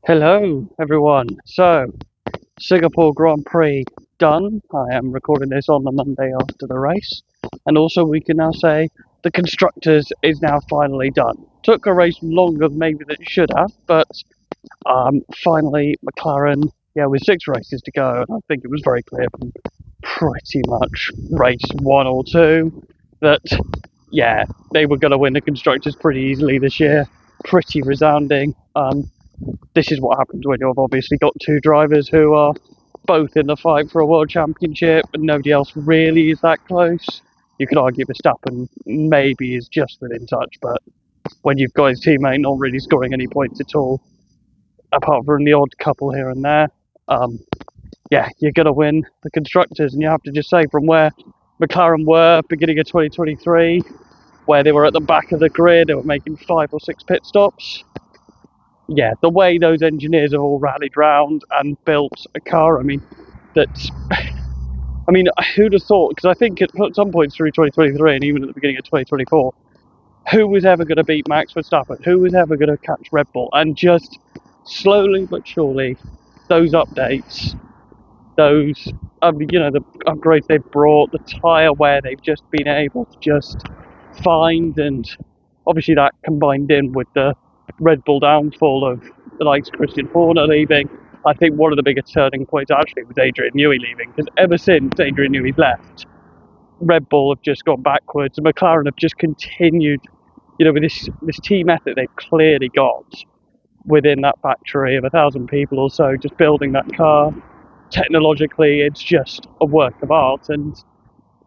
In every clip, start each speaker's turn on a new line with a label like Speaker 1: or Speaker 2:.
Speaker 1: Hello, everyone. So, Singapore Grand Prix done. I am recording this on the Monday after the race. And also, we can now say the constructors is now finally done. Took a race longer maybe than it should have, but finally, McLaren, with 6 races to go, and I think it was very clear from pretty much race 1 or 2 that, they were going to win the constructors pretty easily this year. Pretty resounding. This is what happens when you've obviously got 2 drivers who are both in the fight for a world championship and nobody else really is that close. You could argue Verstappen maybe is just within touch, but when you've got his teammate not really scoring any points at all, apart from the odd couple here and there, you're going to win the constructors. And you have to just say, from where McLaren were beginning of 2023, where they were at the back of the grid, they were making 5 or 6 pit stops. Yeah, the way those engineers have all rallied round and built a car, that's, who'd have thought? Because I think at some points through 2023 and even at the beginning of 2024, who was ever going to beat Max Verstappen? Who was ever going to catch Red Bull? And just slowly but surely, those updates, the upgrades they've brought, the tyre wear they've just been able to just find, and obviously that combined in with the Red Bull downfall of the likes of Christian Horner leaving. I think one of the biggest turning points actually was Adrian Newey leaving, because ever since Adrian Newey's left, Red Bull have just gone backwards, and McLaren have just continued, with this team effort they've clearly got within that factory of 1,000 people or so, just building that car. Technologically, it's just a work of art, and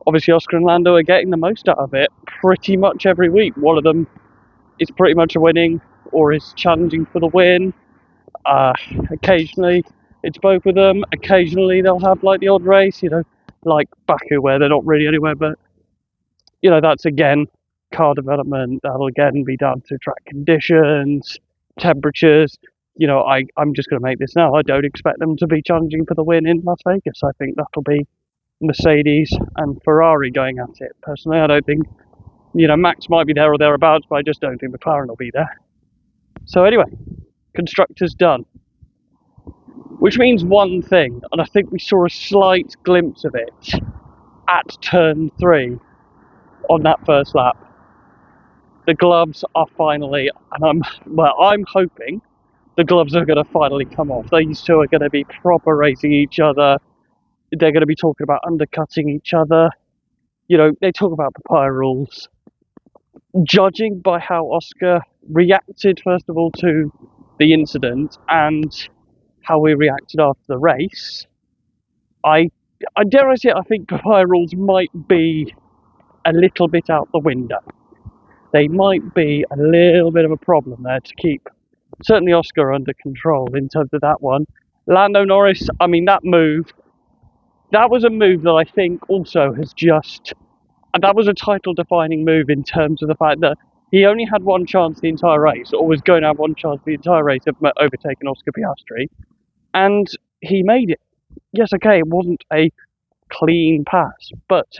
Speaker 1: obviously Oscar and Lando are getting the most out of it pretty much every week. One of them is pretty much a winning or is challenging for the win. Occasionally it's both of them. Occasionally they'll have like the odd race, like Baku, where they're not really anywhere, but that's again car development. That'll again be down to track conditions, temperatures. I'm just going to make this now. I don't expect them to be challenging for the win in Las Vegas. I think that'll be Mercedes and Ferrari going at it. Personally, I don't think, Max might be there or thereabouts, but I just don't think McLaren will be there. So anyway, constructors done. Which means one thing, and I think we saw a slight glimpse of it at turn 3 on that first lap. The gloves are finally, and I'm hoping the gloves are going to finally come off. These two are going to be proper racing each other. They're going to be talking about undercutting each other. They talk about papaya rules. Judging by how Oscar reacted, first of all, to the incident and how we reacted after the race, I dare I say it, I think papaya rules might be a little bit out the window. They might be a little bit of a problem there to keep certainly Oscar under control in terms of that one. Lando Norris, that was a move that I think also has just, and that was a title defining move in terms of the fact that he only had one chance the entire race, or was going to have one chance the entire race of overtaking Oscar Piastri, and he made it. Yes, okay, it wasn't a clean pass, but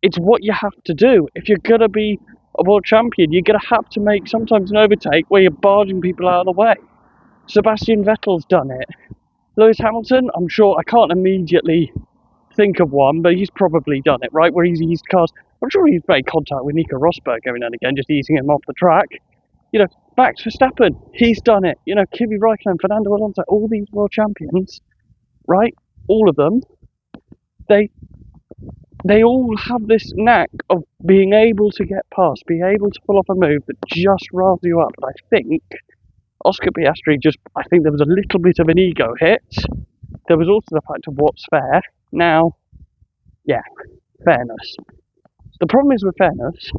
Speaker 1: it's what you have to do. If you're going to be a world champion, you're going to have to make sometimes an overtake where you're barging people out of the way. Sebastian Vettel's done it. Lewis Hamilton, I'm sure, I can't immediately think of one, but he's probably done it, right? Where he's eased cars. I'm sure he's made contact with Nico Rosberg every now and again, just easing him off the track. Max Verstappen, he's done it. Kimi Räikkönen, Fernando Alonso, all these world champions, right? All of them, they all have this knack of being able to get past, being able to pull off a move that just riles you up. And I think Oscar Piastri I think there was a little bit of an ego hit. There was also the fact of what's fair. Now, fairness. The problem is with fairness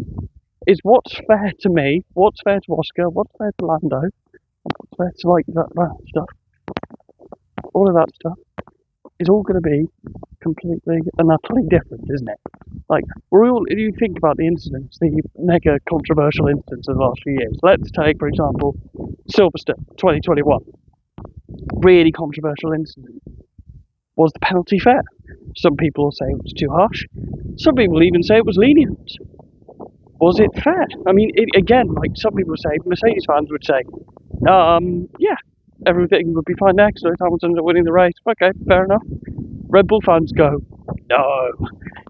Speaker 1: is what's fair to me, what's fair to Oscar, what's fair to Lando, and what's fair to that stuff. All of that stuff is all going to be completely and utterly different, isn't it? If you think about the incidents, the mega controversial incidents of the last few years. Let's take, for example, Silverstone 2021. Really controversial incident. Was the penalty fair? Some people will say it was too harsh. Some people even say it was lenient. Was it fair? Again, like some people say, Mercedes fans would say, yeah, everything would be fine next. So Hamilton's winning the race. Okay, fair enough. Red Bull fans go, no.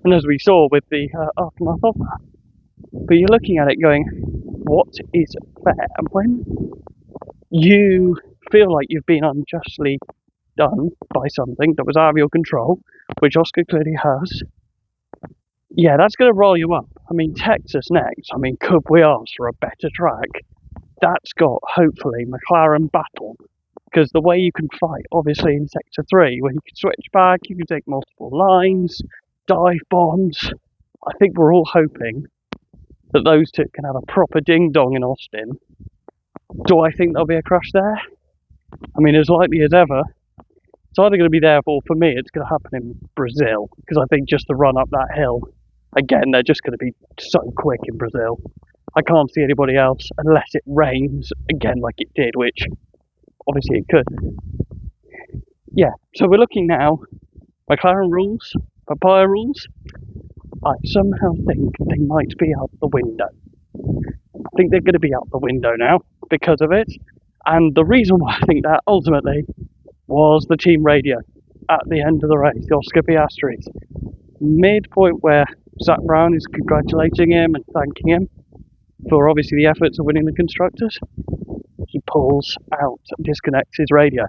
Speaker 1: And as we saw with the aftermath of that, but you're looking at it going, what is fair? And when you feel like you've been unjustly done by something that was out of your control, which Oscar clearly has, yeah, that's going to roll you up. I mean, Texas next. I mean, could we ask for a better track? That's got, hopefully, McLaren battle. Because the way you can fight, obviously, in Sector 3, when you can switch back, you can take multiple lines, dive bombs. I think we're all hoping that those two can have a proper ding-dong in Austin. Do I think there'll be a crash there? I mean, as likely as ever, it's either going to be there, or for me, it's going to happen in Brazil. Because I think just the run up that hill, again, they're just going to be so quick in Brazil. I can't see anybody else unless it rains again like it did, which obviously it could. Yeah, so we're looking now, McLaren rules, papaya rules. I somehow think they might be out the window. I think they're going to be out the window now because of it. And the reason why I think that ultimately was the team radio at the end of the race, the Oscar Piastri's midpoint where Zach Brown is congratulating him and thanking him for obviously the efforts of winning the constructors. He pulls out, disconnects his radio,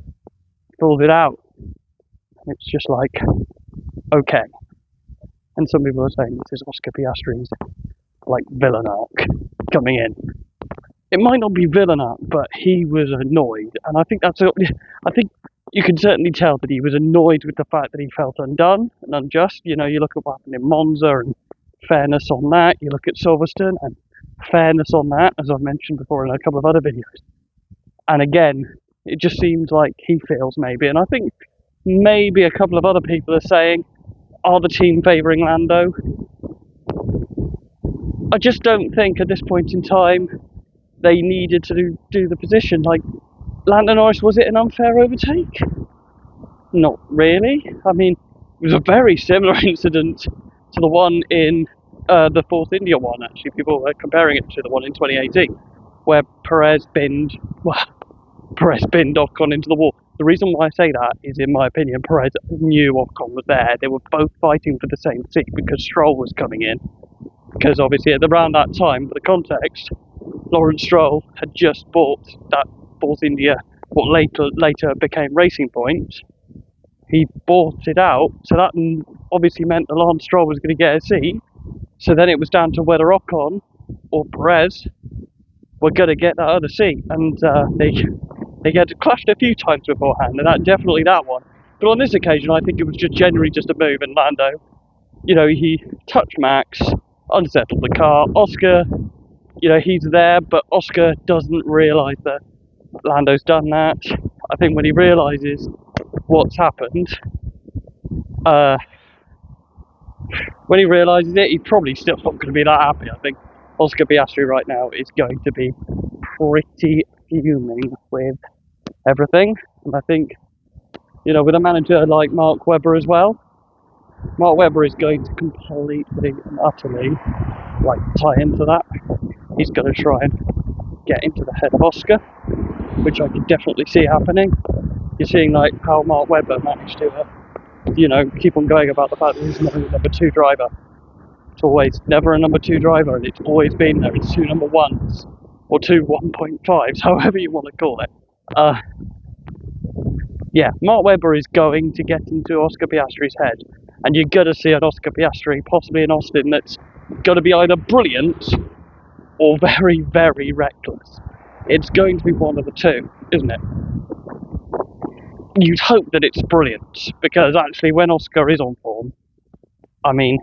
Speaker 1: pulls it out. It's just like, okay. And some people are saying this is Oscar Piastri's like villain arc coming in. It might not be villain arc, but he was annoyed, and I think I think you can certainly tell that he was annoyed with the fact that he felt undone and unjust. You know, you look at what happened in Monza and fairness on that. You look at Silverstone and fairness on that, as I've mentioned before in a couple of other videos. And again, it just seems like he feels maybe, and I think maybe a couple of other people are saying, are the team favouring Lando? I just don't think at this point in time they needed to do the position. Like, Lando Norris, was it an unfair overtake? Not really. I mean, it was a very similar incident to the one in the Force India one, actually. People were comparing it to the one in 2018, where Perez binned Ocon into the wall. The reason why I say that is, in my opinion, Perez knew Ocon was there. They were both fighting for the same seat because Stroll was coming in. Because obviously at around that time, for the context, Lawrence Stroll had just bought that Force India, what later became Racing Point. He bought it out, so that obviously meant that Lawrence Stroll was going to get a seat. So then it was down to whether Ocon or Perez were going to get that other seat, and they had clashed a few times beforehand, and definitely that one. But on this occasion, I think it was just generally just a move, and Lando, you know, he touched Max, unsettled the car. Oscar, you know, he's there, but Oscar doesn't realise that Lando's done that. I think when he realises what's happened, when he realises it, he's probably still not going to be that happy. I think Oscar Piastri right now is going to be pretty fuming with everything. And I think, you know, with a manager like Mark Webber as well, Mark Webber is going to completely and utterly tie into that. He's going to try and get into the head of Oscar, which I can definitely see happening. You're seeing how Mark Webber managed to, keep on going about the fact that he's never a number 2 driver. It's always never a number 2 driver, and it's always been there. It's 2 number 1s or 2 1.5s, however you want to call it. Yeah, Mark Webber is going to get into Oscar Piastri's head, and you're going to see an Oscar Piastri, possibly in Austin, that's going to be either brilliant or very, very reckless. It's going to be one of the two, isn't it? You'd hope that it's brilliant, because actually when Oscar is on form, I mean,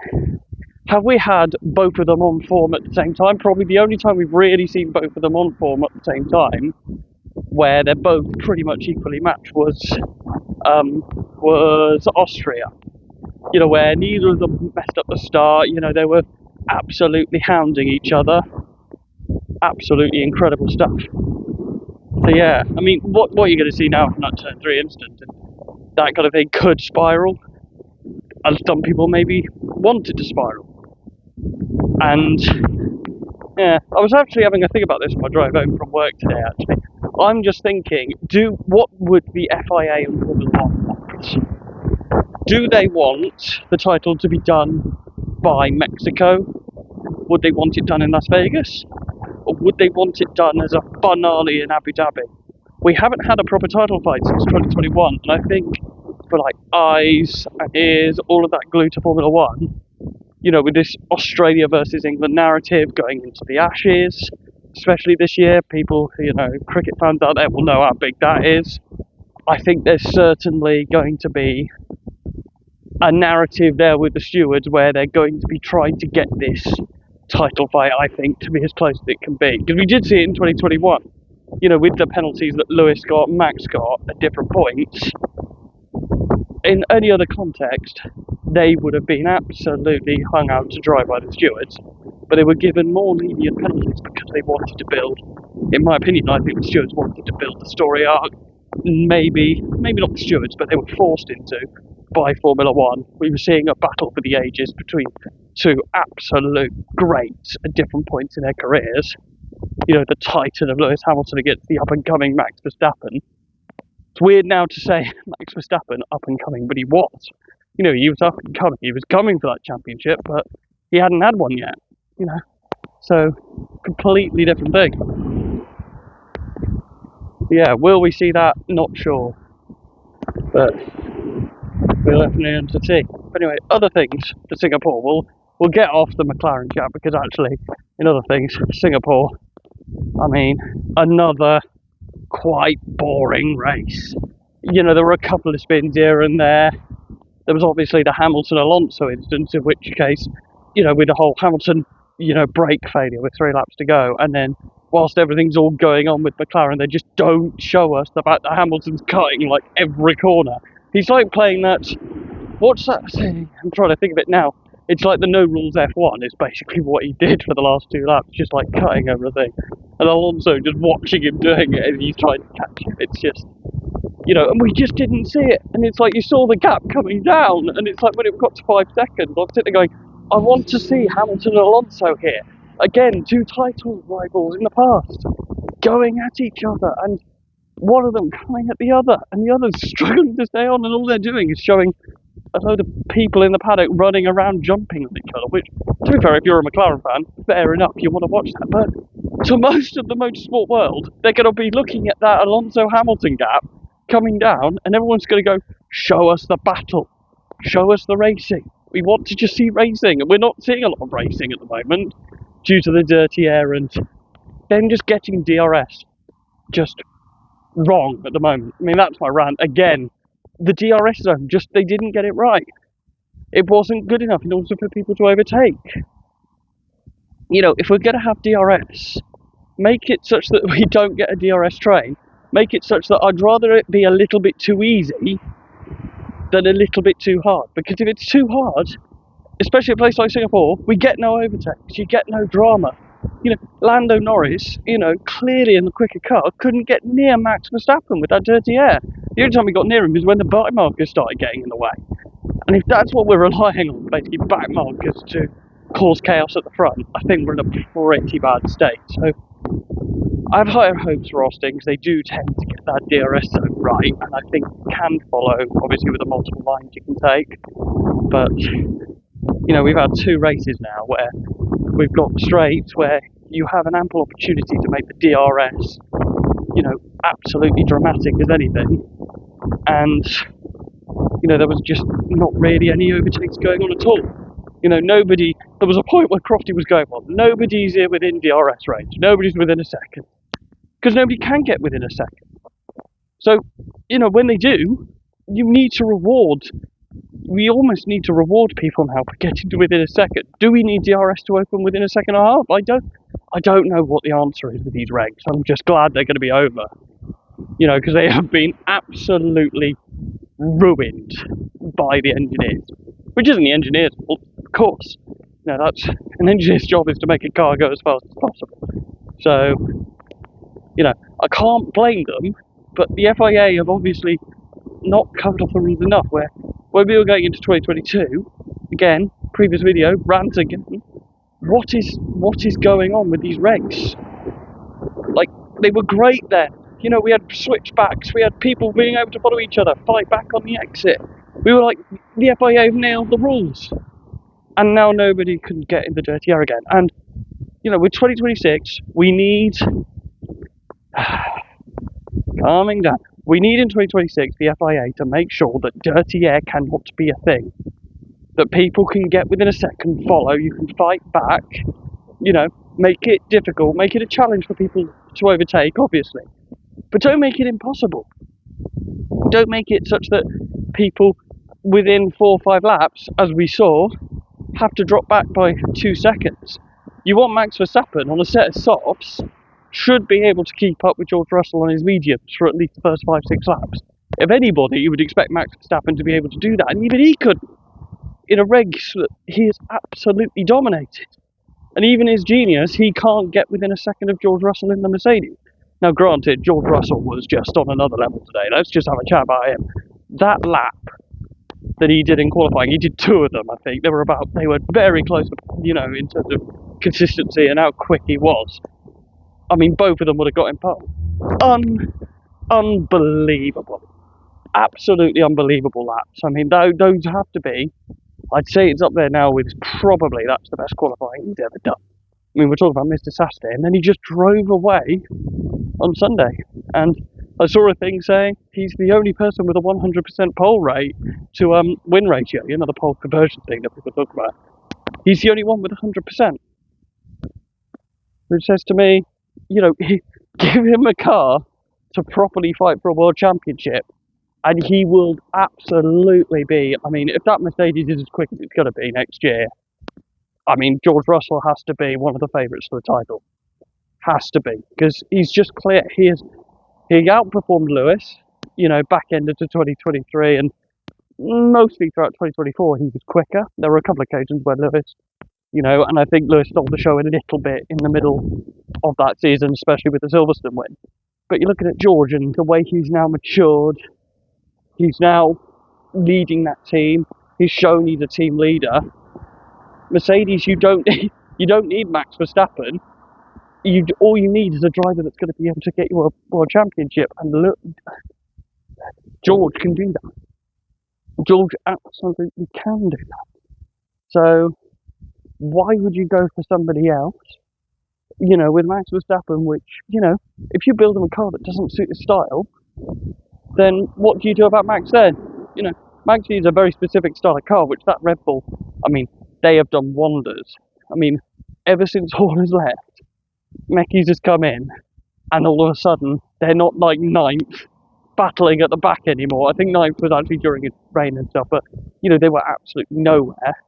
Speaker 1: have we had both of them on form at the same time? Probably the only time we've really seen both of them on form at the same time, where they're both pretty much equally matched, was Austria. You know, where neither of them messed up the start. You know, they were absolutely hounding each other. Absolutely incredible stuff. So yeah, I mean, what are you going to see now from that turn 3 incident? That kind of thing could spiral, and some people maybe want it to spiral. And yeah, I was actually having a think about this on my drive home from work today, actually. I'm just thinking, what would the FIA and Formula One want? Do they want the title to be done by Mexico? Would they want it done in Las Vegas? Or would they want it done as a finale in Abu Dhabi? We haven't had a proper title fight since 2021, and I think for like eyes and ears, all of that glued to Formula One, with this Australia versus England narrative going into the Ashes, especially this year, people, cricket fans out there will know how big that is. I think there's certainly going to be a narrative there with the stewards where they're going to be trying to get this title fight, I think, to be as close as it can be. Because we did see it in 2021, with the penalties that Lewis got, Max got at different points. In any other context, they would have been absolutely hung out to dry by the stewards, but they were given more lenient penalties because they wanted to build, in my opinion, I think the stewards wanted to build the story arc. Maybe not the stewards, but they were forced into by Formula One. We were seeing a battle for the ages between two absolute greats at different points in their careers. The titan of Lewis Hamilton against the up-and-coming Max Verstappen. It's weird now to say Max Verstappen up-and-coming, but he was. He was up-and-coming. He was coming for that championship, but he hadn't had one yet. So completely different thing. Yeah, will we see that? Not sure. But we'll definitely have to see. But anyway, other things for Singapore. We'll get off the McLaren chat because actually, in other things, Singapore, another quite boring race. There were a couple of spins here and there. There was obviously the Hamilton-Alonso instance, in which case, with the whole Hamilton, brake failure with 3 laps to go, and then whilst everything's all going on with McLaren, they just don't show us the fact that Hamilton's cutting like every corner. He's like playing that, what's that thing? I'm trying to think of it now. It's like the no rules F1 is basically what he did for the last 2 laps, just like cutting everything. And Alonso just watching him doing it as he's trying to catch it. It's just, and we just didn't see it. And it's like you saw the gap coming down, and it's like when it got to 5 seconds, I'm sitting there going, I want to see Hamilton and Alonso here. Again, 2 title rivals in the past, going at each other, and one of them coming at the other, and the other's struggling to stay on, and all they're doing is showing a load of people in the paddock running around jumping on each other, which, to be fair, if you're a McLaren fan, fair enough, you want to watch that, but to most of the motorsport world, they're going to be looking at that Alonso-Hamilton gap coming down, and everyone's going to go, show us the battle, show us the racing. We want to just see racing, and we're not seeing a lot of racing at the moment, due to the dirty air and them just getting DRS just wrong at the moment. That's my rant. Again, the DRS zone, they didn't get it right. It wasn't good enough in order for people to overtake. If we're going to have DRS, make it such that we don't get a DRS train. Make it such that I'd rather it be a little bit too easy than a little bit too hard. Because if it's too hard, especially a place like Singapore, we get no overtakes, you get no drama. Lando Norris, clearly in the quicker car, couldn't get near Max Verstappen with that dirty air. The only time we got near him is when the back markers started getting in the way. And if that's what we're relying on, basically back markers to cause chaos at the front, I think we're in a pretty bad state. So I have higher hopes for Austin because they do tend to get that DRS zone right, and I think can follow, obviously with the multiple lines you can take. But we've had 2 races now where we've got straights where you have an ample opportunity to make the DRS, absolutely dramatic as anything. And, there was just not really any overtakes going on at all. There was a point where Crofty was going, well, nobody's here within DRS range. Nobody's within a second. Because nobody can get within a second. So, when they do, we almost need to reward people now for getting to within a second. Do we need DRS to open within a second and a half? I don't know what the answer is with these regs. I'm just glad they're going to be over. Because they have been absolutely ruined by the engineers. Which isn't the engineers' fault, of course. That's an engineer's job is to make a car go as fast as possible. So, I can't blame them, but the FIA have obviously not covered off the rules enough, where when we were going into 2022, again, previous video, rant again, what is going on with these regs? Like, they were great then. we had switchbacks, we had people being able to follow each other, fight back on the exit. We were like, the FIA have nailed the rules. And now nobody can get in the dirty air again. And, with 2026, we need... calming down. We need in 2026 the FIA to make sure that dirty air cannot be a thing. That people can get within a second, follow, you can fight back, make it difficult, make it a challenge for people to overtake, obviously. But don't make it impossible. Don't make it such that people within 4 or 5 laps, as we saw, have to drop back by 2 seconds. You want Max Verstappen on a set of softs, should be able to keep up with George Russell on his mediums for at least the first 5-6 laps. If anybody, you would expect Max Verstappen to be able to do that, and even he couldn't. In a race that he is absolutely dominated. And even his genius, he can't get within a second of George Russell in the Mercedes. Now granted, George Russell was just on another level today. Let's just have a chat about him. That lap that he did in qualifying, he did 2 of them, I think. They were very close, in terms of consistency and how quick he was. I mean, both of them would have got him pole. Unbelievable. Absolutely unbelievable laps. I mean, those have to be, I'd say it's up there now with probably that's the best qualifying he's ever done. I mean, we're talking about Mr. Saturday, and then he just drove away on Sunday. And I saw a thing saying he's the only person with a 100% pole rate to win ratio, the pole conversion thing that people talk about. He's the only one with 100%. Which says to me, give him a car to properly fight for a world championship, and he will absolutely be, I mean, if that Mercedes is as quick as it's going to be next year, I mean, George Russell has to be one of the favourites for the title. Has to be, because he's just clear. He outperformed Lewis, back end into 2023, and mostly throughout 2024 he was quicker. There were a couple of occasions where Lewis, and I think Lewis stole the show a little bit in the middle of that season, especially with the Silverstone win. But you're looking at George and the way he's now matured. He's now leading that team. He's shown he's a team leader. Mercedes, you don't need Max Verstappen. All you need is a driver that's going to be able to get you a world championship. And look, George can do that. George absolutely can do that. So why would you go for somebody else? With Max Verstappen, which, if you build him a car that doesn't suit his style, then what do you do about Max then? Max needs a very specific style of car, which that Red Bull, I mean, they have done wonders. I mean, ever since Horner's left, Mekis has come in, and all of a sudden, they're not like 9th, battling at the back anymore. I think 9th was actually during his reign and stuff, but, they were absolutely nowhere.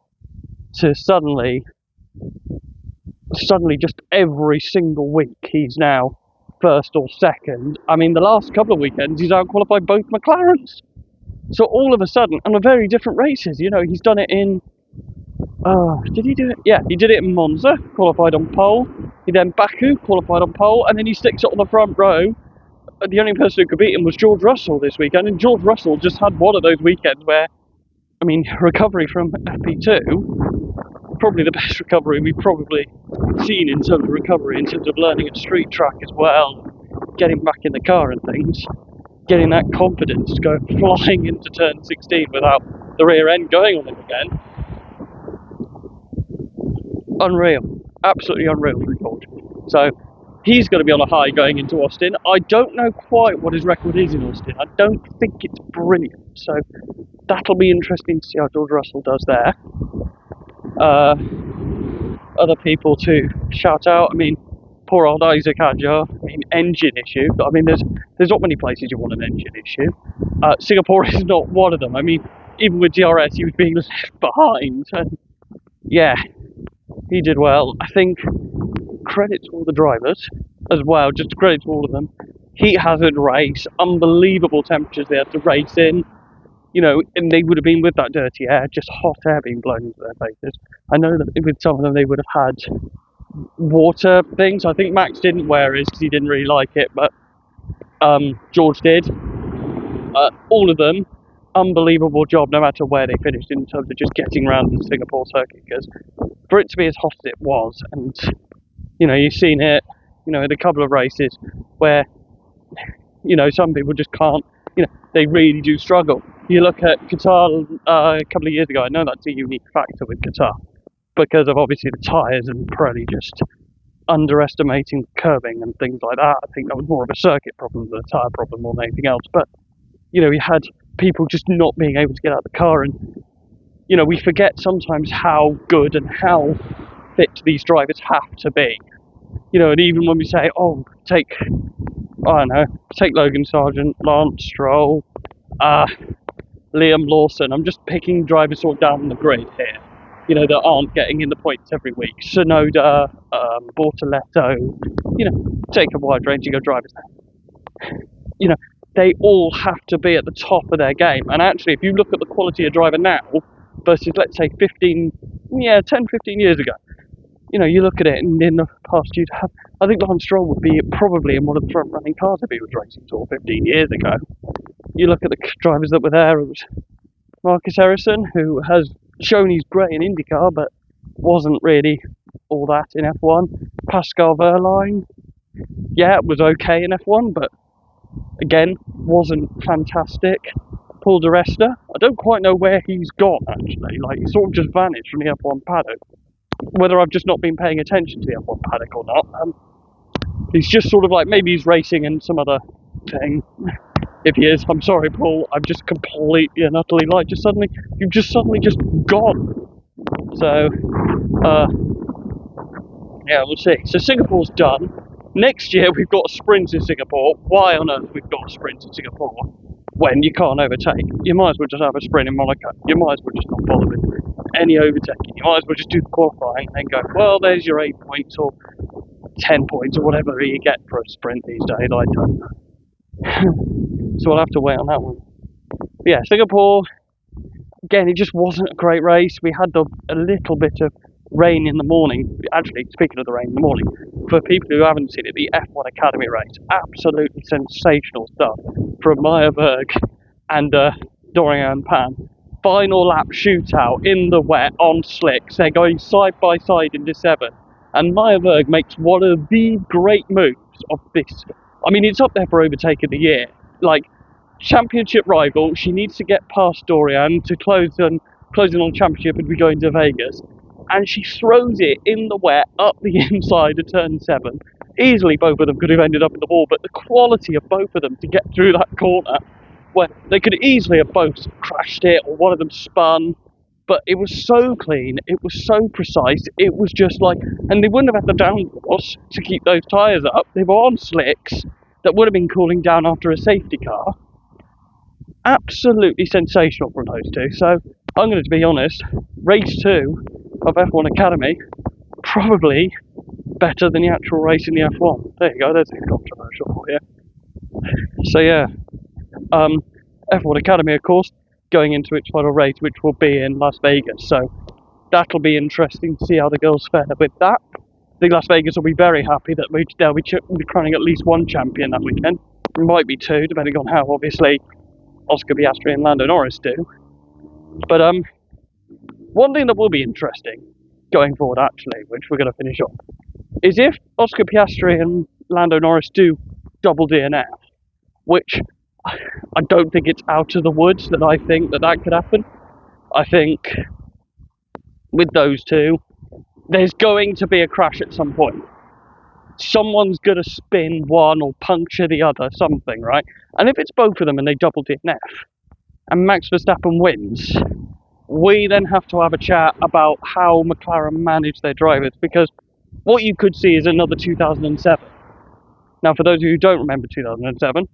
Speaker 1: To suddenly just every single week, he's now first or second. I mean, the last couple of weekends, he's out-qualified both McLarens. So all of a sudden, on a very different races, he's done it in... did he do it? Yeah, he did it in Monza, qualified on pole. He then Baku, qualified on pole, and then he sticks it on the front row. The only person who could beat him was George Russell this weekend, and George Russell just had one of those weekends where, I mean, recovery from FP2, probably the best recovery we've probably seen in terms of recovery, in terms of learning a street track as well, getting back in the car and things, getting that confidence to go flying into turn 16 without the rear end going on him again. Unreal. Absolutely unreal from George. So he's going to be on a high going into Austin. I don't know quite what his record is in Austin. I don't think it's brilliant. So that'll be interesting to see how George Russell does there. Other people to shout out. I mean, poor old Isaac Hadjar. I mean, engine issue. I mean, there's not many places you want an engine issue. Singapore is not one of them. I mean, even with DRS, he was being left behind. And yeah, he did well. I think credit to all the drivers as well. Just credit to all of them. Heat hazard race, unbelievable temperatures they had to race in. And they would have been with that dirty air, just hot air being blown into their faces. I know that with some of them they would have had water things. I think Max didn't wear his because he didn't really like it, but George did. All of them, unbelievable job no matter where they finished in terms of just getting around the Singapore circuit, because for it to be as hot as it was, and you've seen it, in a couple of races where You know, some people just can't. You know, they really do struggle. You look at Qatar a couple of years ago. I know that's a unique factor with Qatar because of obviously the tyres and probably just underestimating curbing and things like that. I think that was more of a circuit problem than a tyre problem more than anything else. But you know, you had people just not being able to get out of the car, and you know, we forget sometimes how good and how fit these drivers have to be. You know, and even when we say, oh, take, I don't know, take Logan Sargent, Lance Stroll, Liam Lawson. I'm just picking drivers sort of down the grid here. You know, that aren't getting in the points every week. Sonoda, Bortoletto, you know, take a wide range of drivers there. You know, they all have to be at the top of their game. And actually, if you look at the quality of driver now versus, let's say, 10, 15 years ago, you know, you look at it, and in the past, you'd have, I think Lance Stroll would be probably in one of the front running cars if he was racing Tour 15 years ago. You look at the drivers that were there, it was Marcus Harrison, who has shown he's great in IndyCar, but wasn't really all that in F1. Pascal Wehrlein, yeah, it was okay in F1, but again, wasn't fantastic. Paul di Resta, I don't quite know where he's gone actually, like he sort of just vanished from the F1 paddock. Whether I've just not been paying attention to the F1 paddock or not, he's just sort of like, maybe he's racing in some other thing. If he is, I'm sorry, Paul. I'm just completely and utterly like you've just suddenly just gone. So, yeah, we'll see. So Singapore's done. Next year we've got a sprint in Singapore. Why on earth we've got a sprint in Singapore when you can't overtake? You might as well just have a sprint in Monaco. You might as well just not bother with any overtaking. You might as well just do the qualifying and go, well, there's your 8 points or 10 points or whatever you get for a sprint these days. I don't know. So we'll have to wait on that one. But yeah, Singapore, again, it just wasn't a great race. We had a little bit of rain in the morning. Actually, speaking of the rain in the morning, for people who haven't seen it, the F1 Academy race, absolutely sensational stuff from Maya Berg and Dorian Pan. Final lap shootout in the wet on slicks. They're going side by side into 7, and Maya Berg makes one of the great moves of this. I mean, it's up there for overtake of the year. Like, championship rival, she needs to get past Dorian to closing on championship and we go into Vegas. And she throws it in the wet up the inside of turn 7. Easily both of them could have ended up in the wall, but the quality of both of them to get through that corner, where they could easily have both crashed it or one of them spun, but it was so clean, it was so precise, it was just like, and they wouldn't have had the downforce to keep those tyres up. They were on slicks that would have been cooling down after a safety car. Absolutely sensational from those two. So I'm going to be honest, race 2 of F1 Academy, probably better than the actual race in the F1. There you go, there's a controversial for you. So yeah, F1 Academy, of course, going into its final race, which will be in Las Vegas. So that'll be interesting to see how the girls fare with that. I think Las Vegas will be very happy that they'll be crowning at least one champion that weekend. It might be 2, depending on how, obviously, Oscar Piastri and Lando Norris do. But one thing that will be interesting going forward, actually, which we're going to finish off, is if Oscar Piastri and Lando Norris do double DNF, which I don't think it's out of the woods that I think that could happen. I think with those two, there's going to be a crash at some point. Someone's going to spin one or puncture the other, something, right? And if it's both of them and they double DNF, and Max Verstappen wins, we then have to have a chat about how McLaren manage their drivers, because what you could see is another 2007. Now, for those of you who don't remember 2007,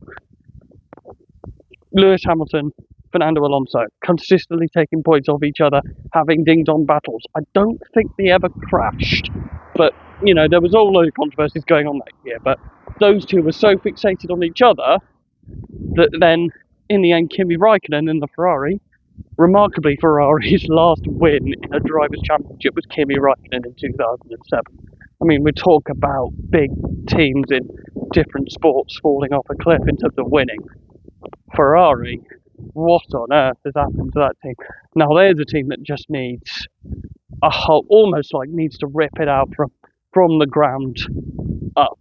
Speaker 1: Lewis Hamilton, Fernando Alonso, consistently taking points off each other, having ding-dong battles. I don't think they ever crashed, but, you know, there was all those controversies going on that year, but those two were so fixated on each other that then, in the end, Kimi Raikkonen in the Ferrari, remarkably, Ferrari's last win in a Drivers' Championship was Kimi Raikkonen in 2007. I mean, we talk about big teams in different sports falling off a cliff in terms of winning. Ferrari, what on earth has happened to that team? Now, there's a team that just needs a whole, almost like needs to rip it out from the ground up.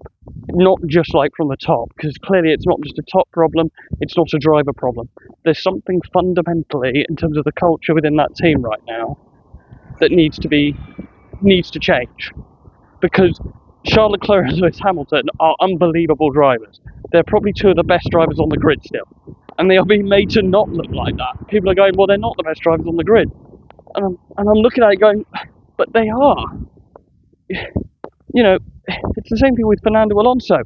Speaker 1: Not just like from the top, because clearly it's not just a top problem, it's not a driver problem. There's something fundamentally in terms of the culture within that team right now that needs to change. Because Charles Leclerc and Lewis Hamilton are unbelievable drivers. They're probably two of the best drivers on the grid still. And they are being made to not look like that. People are going, well, they're not the best drivers on the grid. And I'm looking at it going, but they are. You know, it's the same thing with Fernando Alonso.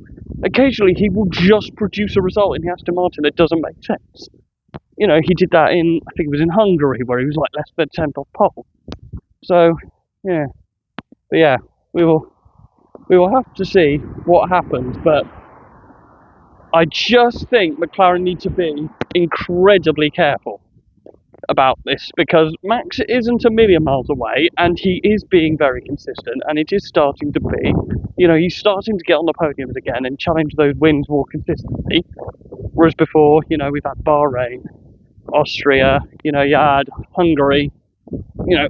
Speaker 1: Occasionally he will just produce a result in the Aston Martin that doesn't make sense. You know, he did that in, I think it was in Hungary, where he was like less than 10th off pole. So, yeah. But yeah, we will have to see what happens, but I just think McLaren need to be incredibly careful about this, because Max isn't a million miles away and he is being very consistent, and it is starting to be, you know, he's starting to get on the podiums again and challenge those wins more consistently, whereas before, you know, we've had Bahrain, Austria, you know, you had Hungary, you know,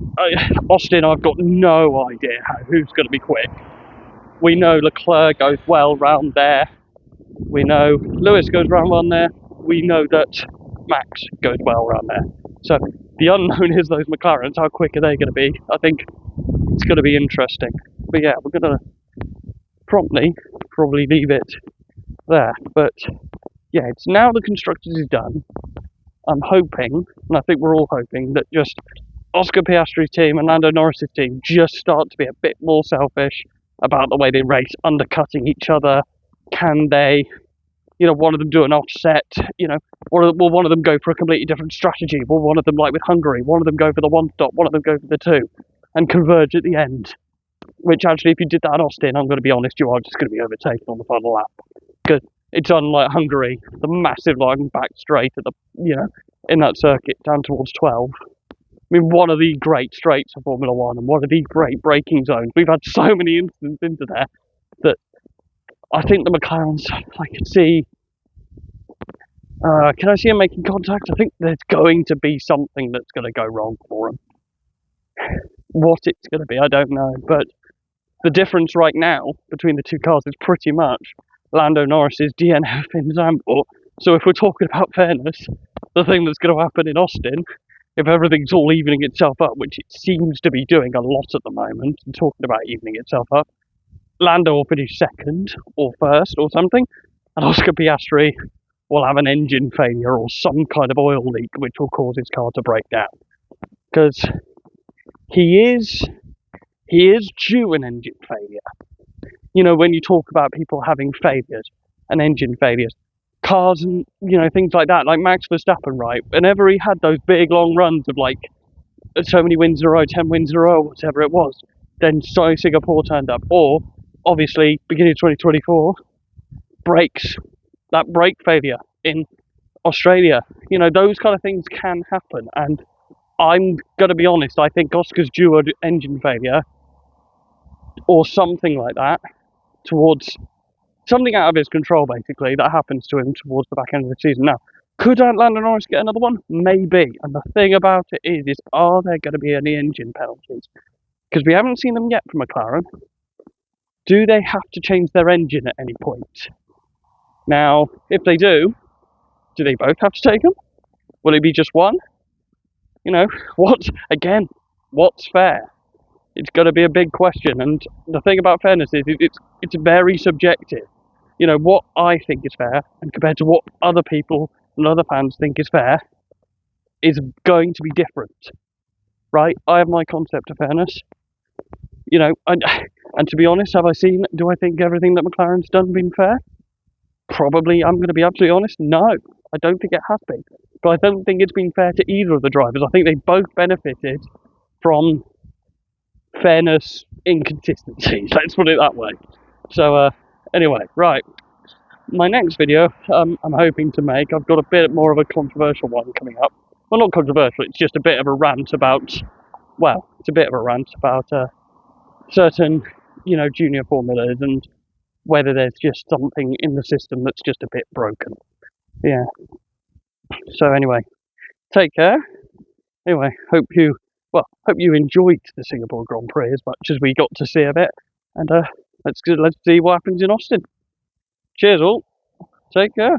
Speaker 1: Austin, I've got no idea who's going to be quick. We know Leclerc goes well round there. We know Lewis goes round there. We know that Max goes well round there. So the unknown is those McLarens. How quick are they going to be? I think it's going to be interesting. But yeah, we're going to promptly probably leave it there. But yeah, it's now the constructors is done. I'm hoping, and I think we're all hoping, that just Oscar Piastri's team and Lando Norris's team just start to be a bit more selfish about the way they race, undercutting each other. Can they, you know, one of them do an offset, you know, will one of them go for a completely different strategy? Will one of them, like with Hungary, one of them go for the one stop, one of them go for the two, and converge at the end? Which actually, if you did that in Austin, I'm going to be honest, you are just going to be overtaken on the final lap. Because it's unlike Hungary, the massive line back straight at the, you know, in that circuit down towards 12. I mean, one of the great straights of Formula One and one of the great braking zones. We've had so many incidents into there that I think the McLarens, I can see. Can I see them making contact? I think there's going to be something that's going to go wrong for them. What it's going to be, I don't know. But the difference right now between the two cars is pretty much Lando Norris's DNF in Zandvoort. So if we're talking about fairness, the thing that's going to happen in Austin, if everything's all evening itself up, which it seems to be doing a lot at the moment, and talking about evening itself up, Lando will finish second or first or something, and Oscar Piastri will have an engine failure or some kind of oil leak which will cause his car to break down. Because he is due an engine failure. You know, when you talk about people having failures and engine failures, cars and, you know, things like that, like Max Verstappen, right? Whenever he had those big long runs of like so many wins in a row, 10 wins in a row, whatever it was, then Singapore turned up. Or obviously, beginning of 2024, that brake failure in Australia. You know, those kind of things can happen. And I'm going to be honest, I think Oscar's due an engine failure or something like that towards something out of his control, basically, that happens to him towards the back end of the season. Now, could Lando Norris get another one? Maybe. And the thing about it is are there going to be any engine penalties? Because we haven't seen them yet from McLaren. Do they have to change their engine at any point? Now, if they do they both have to take them? Will it be just one? You know, what's fair? It's going to be a big question. And the thing about fairness is it's very subjective. You know, what I think is fair, and compared to what other people and other fans think is fair, is going to be different, right? I have my concept of fairness. You know, and to be honest, do I think everything that McLaren's done been fair? Probably, I'm going to be absolutely honest, no. I don't think it has been. But I don't think it's been fair to either of the drivers. I think they both benefited from fairness inconsistencies, let's put it that way. So, anyway, right. My next video, I'm hoping to make, I've got a bit more of a controversial one coming up. Well, not controversial, it's just a bit of a rant about, certain, you know, junior formulas and whether there's just something in the system that's just a bit broken. Yeah. So anyway, take care. Anyway, hope you enjoyed the Singapore Grand Prix as much as we got to see of it. And let's see what happens in Austin. Cheers all. Take care.